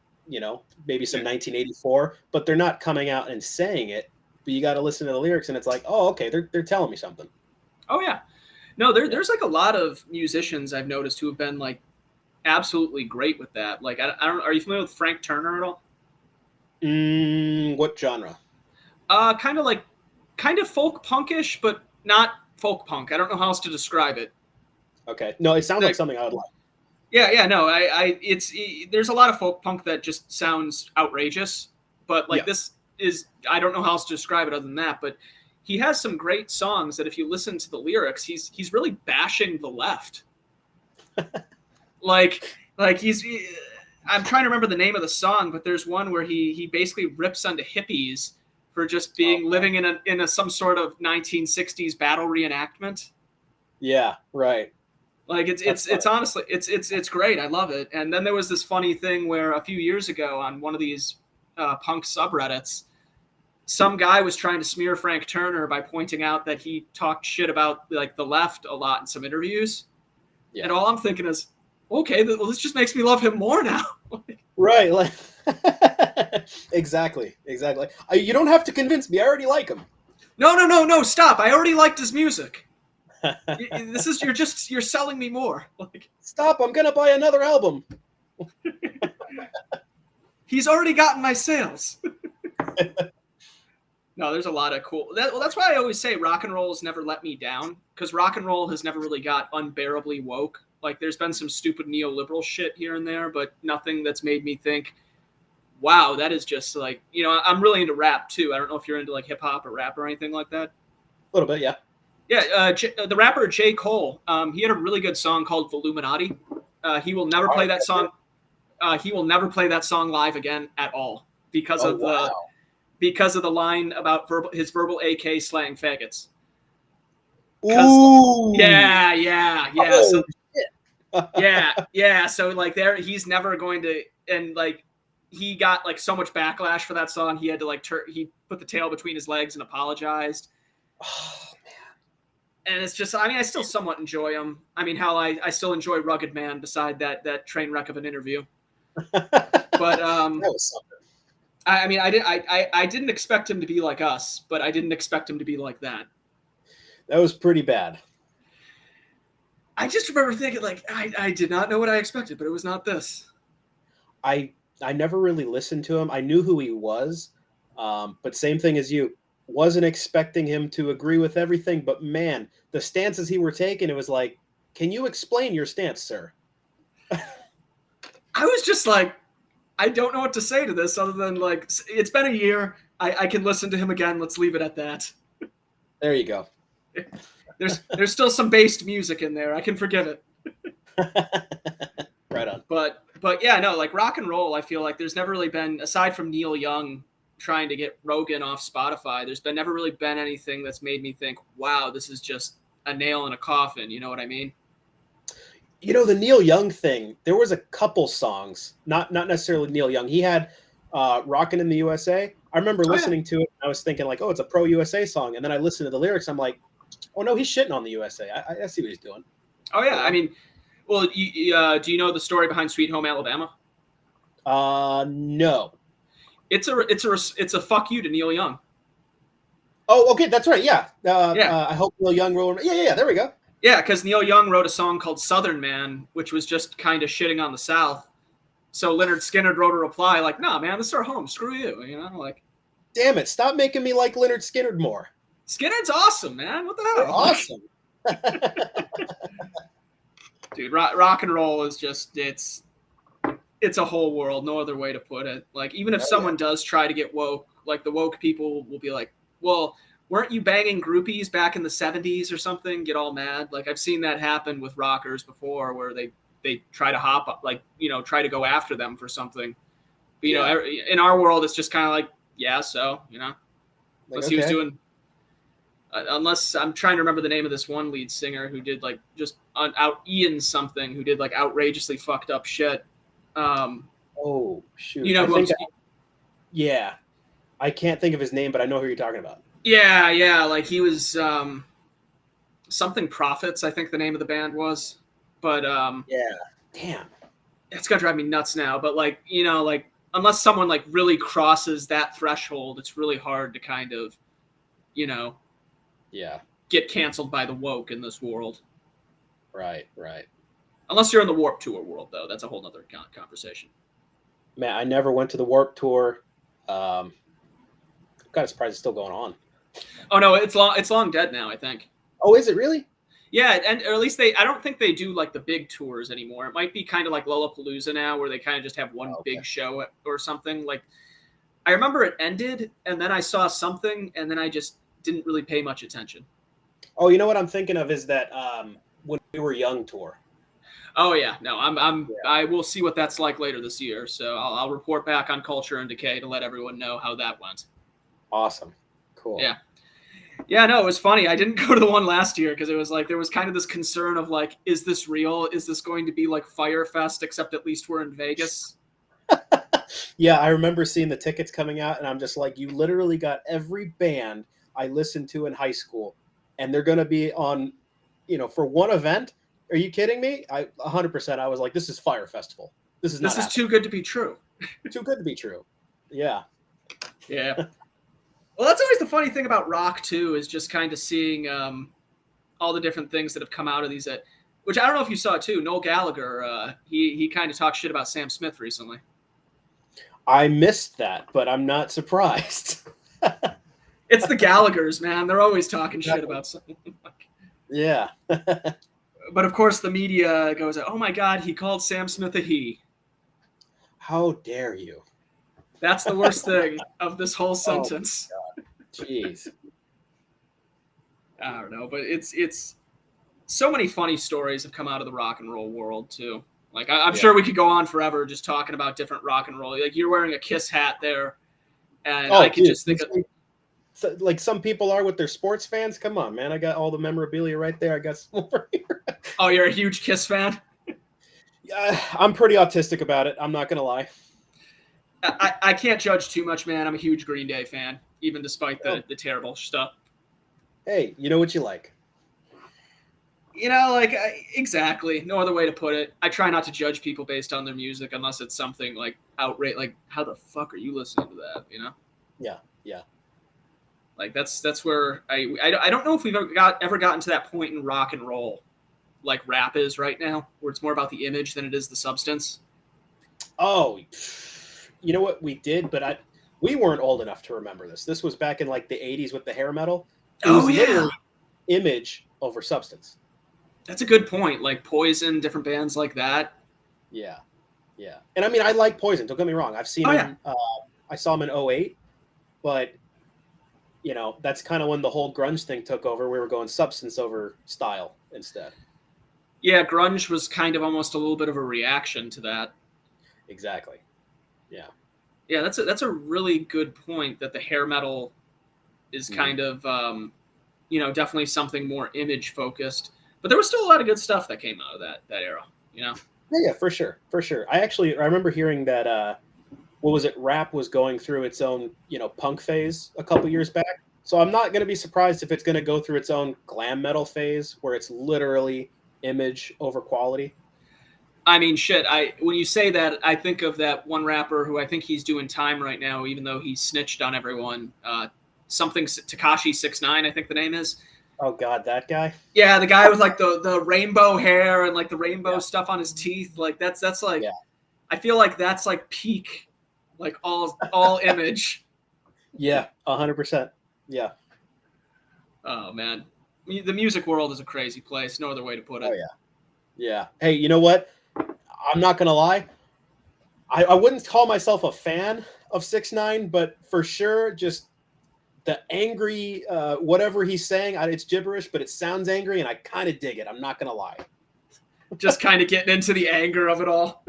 maybe some 1984, but they're not coming out and saying it. But you got to listen to the lyrics, and it's like, oh, okay, they're telling me something. Oh yeah, no, there's like a lot of musicians I've noticed who have been like absolutely great with that. Like, I don't. Are you familiar with Frank Turner at all? What genre? Kind of folk punkish, but not folk punk. I don't know how else to describe it. Okay, no, it sounds like something I would like. Yeah, no, there's a lot of folk punk that just sounds outrageous, but like this is, I don't know how else to describe it other than that, but he has some great songs that if you listen to the lyrics, he's really bashing the left. like I'm trying to remember the name of the song, but there's one where he basically rips onto hippies for just living in some sort of 1960s battle reenactment. Yeah, right. Like it's honestly it's great. I love it. And then there was this funny thing where a few years ago on one of these punk subreddits, some guy was trying to smear Frank Turner by pointing out that he talked shit about like the left a lot in some interviews. Yeah. And all I'm thinking is, okay, well, this just makes me love him more now. Right. Like, exactly. You don't have to convince me. I already like him. No. Stop. I already liked his music. You're selling me more. Like, stop. I'm going to buy another album. He's already gotten my sales. No, there's a lot of cool. That's why I always say rock and roll has never let me down, because rock and roll has never really got unbearably woke. Like, there's been some stupid neoliberal shit here and there, but nothing that's made me think, wow, that is just like, I'm really into rap too. I don't know if you're into like hip hop or rap or anything like that. A little bit, yeah. Yeah, the rapper J. Cole, he had a really good song called Illuminati. He will never play that song. He will never play that song live again at all because of the line about his verbal AK slaying faggots. Ooh. Yeah. Oh, so, yeah. So like he's never going to, and like he got like so much backlash for that song. He had to like he put the tail between his legs and apologized. Oh man. And it's just, I still somewhat enjoy him. I mean, how I still enjoy Rugged Man beside that train wreck of an interview. But that was something. I didn't expect him to be like us, but I didn't expect him to be like that. That was pretty bad. I just remember thinking, like, I did not know what I expected, but it was not this. I never really listened to him. I knew who he was, but same thing as you. Wasn't expecting him to agree with everything, but man, the stances he were taking, it was like, can you explain your stance, sir? I was just like, I don't know what to say to this other than like, it's been a year. I can listen to him again. Let's leave it at that. There you go. There's still some based music in there. I can forgive it. Right on. But yeah, no, like rock and roll, I feel like there's never really been, aside from Neil Young trying to get Rogan off Spotify, there's never really been anything that's made me think, wow, this is just a nail in a coffin. You know what I mean? The Neil Young thing, there was a couple songs, not necessarily Neil Young. He had Rockin' in the USA. I remember listening to it. I was thinking like, oh, it's a pro USA song. And then I listened to the lyrics. I'm like, oh no, he's shitting on the USA. I see what he's doing. Oh yeah. I mean, well, do you know the story behind Sweet Home Alabama? No. It's a fuck you to Neil Young. Oh, okay. That's right. Yeah. I hope Neil Young wrote. Yeah. There we go. Yeah, because Neil Young wrote a song called Southern Man, which was just kind of shitting on the South. So Leonard Skinner wrote a reply like, nah, man, this is our home. Screw you. Like. Damn it. Stop making me like Leonard Skinner more. Skinner's awesome, man. What the hell? They're awesome. Dude, rock and roll is just, it's a whole world. No other way to put it. Like, even if someone does try to get woke, like the woke people will be like, well, weren't you banging groupies back in the 70s or something? Get all mad. Like, I've seen that happen with rockers before where they try to hop up, like, try to go after them for something. But, in our world, it's just kind of like, yeah, so, unless he was doing, unless I'm trying to remember the name of this one lead singer who did like just Ian something, who did like outrageously fucked up shit. Oh, shoot. Yeah. I can't think of his name, but I know who you're talking about. Yeah. Like he was something Prophets, I think the name of the band was. But yeah, damn, it's gonna drive me nuts now. But like like unless someone like really crosses that threshold, it's really hard to kind of get canceled by the woke in this world. Right. Unless you're in the Warped Tour world, though, that's a whole nother conversation. Man, I never went to the Warped Tour. Kind of surprised it's still going on. Oh no, it's long dead now, I think. Oh, is it really? Yeah, or at least I don't think they do like the big tours anymore. It might be kind of like Lollapalooza now, where they kind of just have one big show or something. Like, I remember it ended, and then I saw something, and then I just didn't really pay much attention. Oh, you know what I'm thinking of is that When We Were Young tour. Oh yeah, no, I will see what that's like later this year. So I'll report back on Culture and Decay to let everyone know how that went. Awesome, cool. Yeah, no, it was funny. I didn't go to the one last year because it was like there was kind of this concern of like, is this real? Is this going to be like Fyre Fest, except at least we're in Vegas? Yeah, I remember seeing the tickets coming out, and I'm just like, you literally got every band I listened to in high school, and they're going to be on, for one event. Are you kidding me? 100%. I was like, this is Fire Festival. This is not This is happening. too good to be true. Too good to be true. Yeah. Yeah. Well, that's always the funny thing about rock too, is just kind of seeing all the different things that have come out of these. Which I don't know if you saw it too. Noel Gallagher, he kind of talked shit about Sam Smith recently. I missed that, but I'm not surprised. It's the Gallaghers, man. They're always talking shit about something. Yeah. But of course, the media goes, "Oh my God, he called Sam Smith a he." How dare you? That's the worst thing of this whole sentence. Oh, jeez. I don't know, but it's so many funny stories have come out of the rock and roll world too. Like I'm sure we could go on forever just talking about different rock and roll. Like you're wearing a Kiss hat there, and I could just think of like some people are with their sports fans. Come on, man! I got all the memorabilia right there. I got some over here. Oh, you're a huge Kiss fan? Yeah, I'm pretty autistic about it. I'm not gonna lie. I can't judge too much, man. I'm a huge Green Day fan, even despite the terrible stuff. Hey, you know what you like. Exactly. No other way to put it. I try not to judge people based on their music unless it's something like outright, like how the fuck are you listening to that? Yeah. Like that's where I don't know if we've ever gotten to that point in rock and roll, like rap is right now, where it's more about the image than it is the substance. Oh, you know what we did, but we weren't old enough to remember this. This was back in like the 80s with the hair metal. It was literally image over substance. That's a good point. Like Poison, different bands like that. Yeah. And I mean, I like Poison. Don't get me wrong. I've seen them. I saw them in 2008, but that's kind of when the whole grunge thing took over. We were going substance over style instead. Yeah, grunge was kind of almost a little bit of a reaction to that. Exactly. Yeah. Yeah, that's a really good point that the hair metal is kind of definitely something more image focused. But there was still a lot of good stuff that came out of that era, Yeah, for sure. I remember hearing that rap was going through its own, punk phase a couple years back. So I'm not going to be surprised if it's going to go through its own glam metal phase where it's literally image over quality. I mean, shit, when you say that, I think of that one rapper who I think he's doing time right now, even though he snitched on everyone. Something Tekashi 6ix9ine, I think the name is. Oh God, that guy? Yeah, the guy with like the rainbow hair and like the rainbow stuff on his teeth. Like that's like, I feel like that's like peak, like all image. Yeah, 100%. Yeah. Oh man, the music world is a crazy place. No other way to put it. Oh yeah. Yeah. Hey, you know what? I'm not gonna lie. I wouldn't call myself a fan of 6ix9ine, but for sure, just the angry whatever he's saying, it's gibberish, but it sounds angry, and I kind of dig it. I'm not gonna lie. Just kind of getting into the anger of it all.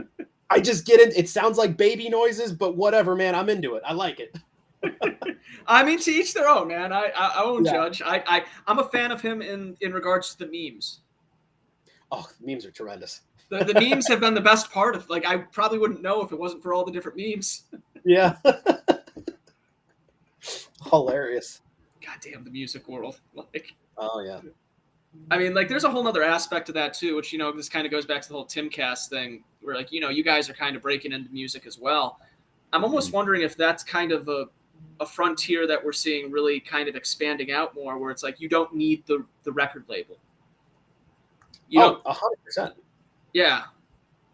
I just get it. It sounds like baby noises, but whatever, man. I'm into it. I like it. I mean, to each their own, man. I won't judge. I'm a fan of him in regards to the memes. Oh, memes are tremendous. The memes have been the best part of. Like, I probably wouldn't know if it wasn't for all the different memes. Yeah. Hilarious. God damn, the music world. Like. Oh yeah. I mean, like, there's a whole other aspect to that too, which this kind of goes back to the whole Timcast thing, where like you guys are kind of breaking into music as well. I'm almost wondering if that's kind of a frontier that we're seeing really kind of expanding out more, where it's like you don't need the record label. 100%. Yeah.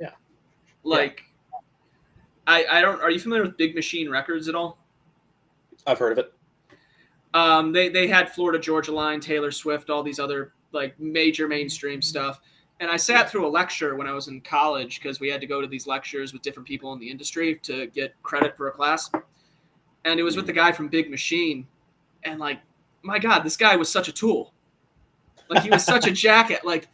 Yeah. Like, I don't. Are you familiar with Big Machine Records at all? I've heard of it. They had Florida Georgia Line, Taylor Swift, all these other like major mainstream stuff. And I sat through a lecture when I was in college because we had to go to these lectures with different people in the industry to get credit for a class. And it was with the guy from Big Machine. And like, my God, this guy was such a tool. Like, he was such a jacket. Like,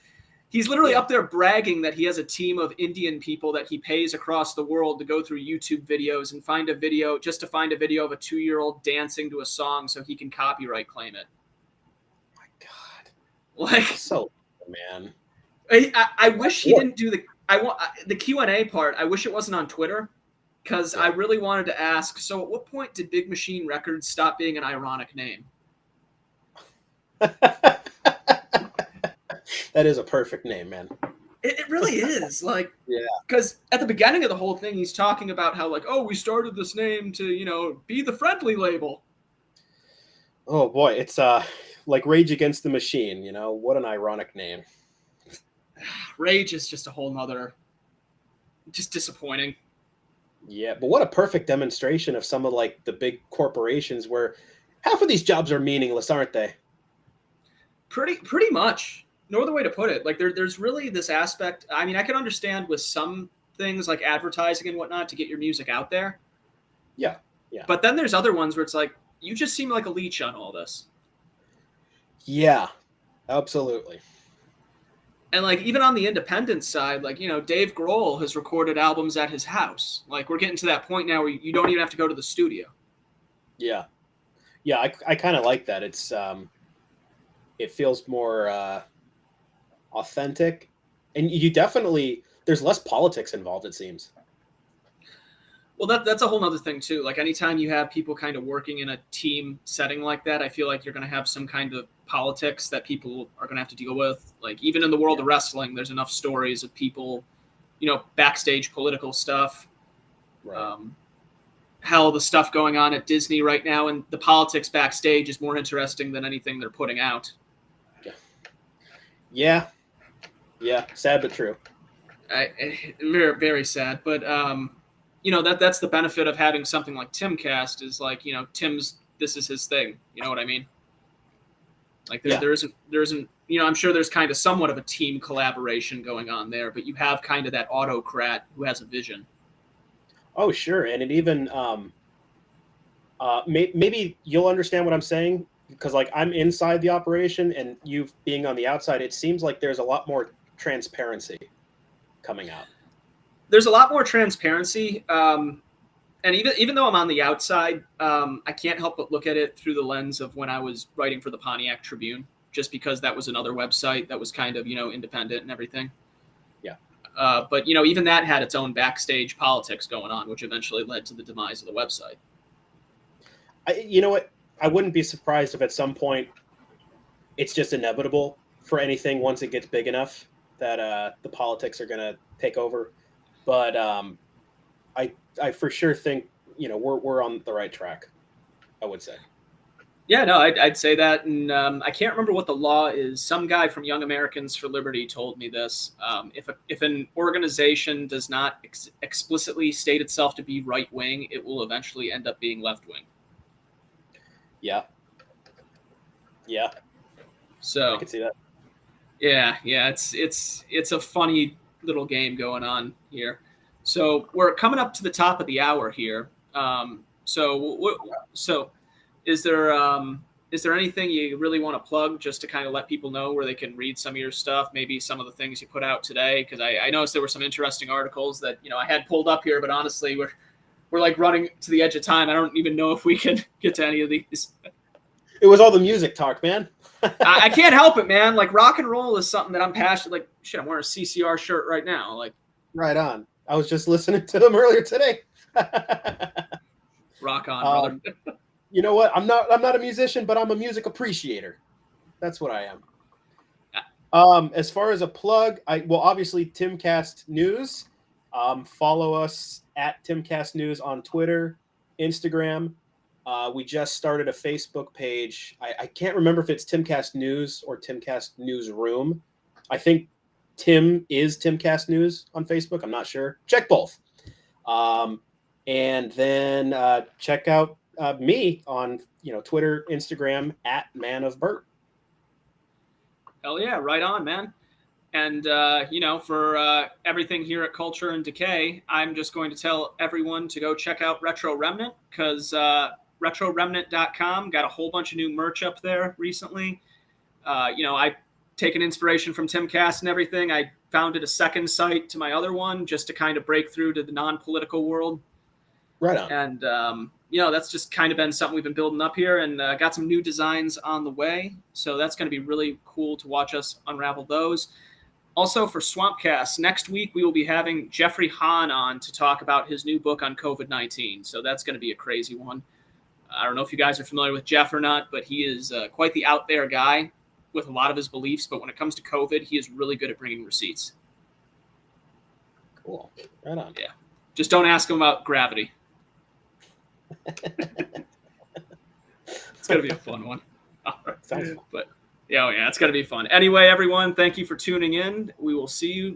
he's literally up there bragging that he has a team of Indian people that he pays across the world to go through YouTube videos and find a video of a 2-year-old dancing to a song so he can copyright claim it. Oh my God. Like, so, man. I wish he didn't do the Q&A part. I wish it wasn't on Twitter, because I really wanted to ask, so at what point did Big Machine Records stop being an ironic name? That is a perfect name, man. It really is. Like, Yeah. Because at the beginning of the whole thing, he's talking about how, like, oh, we started this name to, be the friendly label. Oh boy, it's like Rage Against the Machine. What an ironic name. Rage is just a whole nother, just disappointing. Yeah, but what a perfect demonstration of some of like the big corporations where half of these jobs are meaningless, aren't they? Pretty much. No other way to put it. Like there's really this aspect. I mean, I can understand with some things like advertising and whatnot to get your music out there. Yeah. But then there's other ones where it's like, you just seem like a leech on all this. Yeah, absolutely. And like even on the independent side, like, Dave Grohl has recorded albums at his house. Like we're getting to that point now where you don't even have to go to the studio. Yeah. I kind of like that. It's it feels more authentic, and you definitely there's less politics involved, it seems. Well, that's a whole other thing too. Like anytime you have people kind of working in a team setting like that, I feel like you're going to have some kind of politics that people are going to have to deal with. Like even in the world of wrestling, there's enough stories of people, backstage political stuff. Right. Hell, the stuff going on at Disney right now and the politics backstage is more interesting than anything they're putting out. Yeah. Sad but true. Very, very sad, but that's the benefit of having something like Timcast is like, this is his thing. You know what I mean? Like there isn't, I'm sure there's kind of somewhat of a team collaboration going on there, but you have kind of that autocrat who has a vision. Oh, sure. And it even, maybe you'll understand what I'm saying because like I'm inside the operation and you being on the outside, it seems like there's a lot more transparency coming out. There's a lot more transparency. And even though I'm on the outside, I can't help but look at it through the lens of when I was writing for the Pontiac Tribune, just because that was another website that was kind of, independent and everything. Yeah. But, even that had its own backstage politics going on, which eventually led to the demise of the website. You know what? I wouldn't be surprised if at some point it's just inevitable for anything once it gets big enough that the politics are going to take over. But I for sure think, we're on the right track, I would say. Yeah, no, I'd say that. And I can't remember what the law is. Some guy from Young Americans for Liberty told me this. If an organization does not explicitly state itself to be right-wing, it will eventually end up being left-wing. Yeah. So I can see that. Yeah, it's a funny little game going on here. So we're coming up to the top of the hour here. So is there anything you really want to plug just to kind of let people know where they can read some of your stuff, maybe some of the things you put out today? Because I noticed there were some interesting articles that I had pulled up here, but honestly we're like running to the edge of time. I don't even know if we can get to any of these. It was all the music talk, man. I can't help it, man. Like rock and roll is something that I'm passionate. Like shit, I'm wearing a CCR shirt right now. Like right on. I was just listening to them earlier today. Rock on, brother. You know what? I'm not a musician, but I'm a music appreciator. That's what I am. As far as a plug, obviously Timcast News. Follow us at Timcast News on Twitter, Instagram. We just started a Facebook page. I can't remember if it's Timcast News or Timcast Newsroom. I think Tim is Timcast News on Facebook. I'm not sure. Check both. And then check out me on Twitter, Instagram at Man of Bert. Hell yeah, right on, man. And for everything here at Culture and Decay, I'm just going to tell everyone to go check out Retro Remnant because RetroRemnant.com got a whole bunch of new merch up there recently. I taken inspiration from Timcast and everything. I founded a second site to my other one just to kind of break through to the non-political world. Right on. And, that's just kind of been something we've been building up here and got some new designs on the way. So that's going to be really cool to watch us unravel those. Also for Swampcast, next week we will be having Jeffrey Hahn on to talk about his new book on COVID-19. So that's going to be a crazy one. I don't know if you guys are familiar with Jeff or not, but he is quite the out there guy with a lot of his beliefs. But when it comes to COVID, he is really good at bringing receipts. Cool. Right on. Yeah. Just don't ask him about gravity. It's going to be a fun one. All right. Sounds fun. But yeah, it's going to be fun. Anyway, everyone, thank you for tuning in. We will see you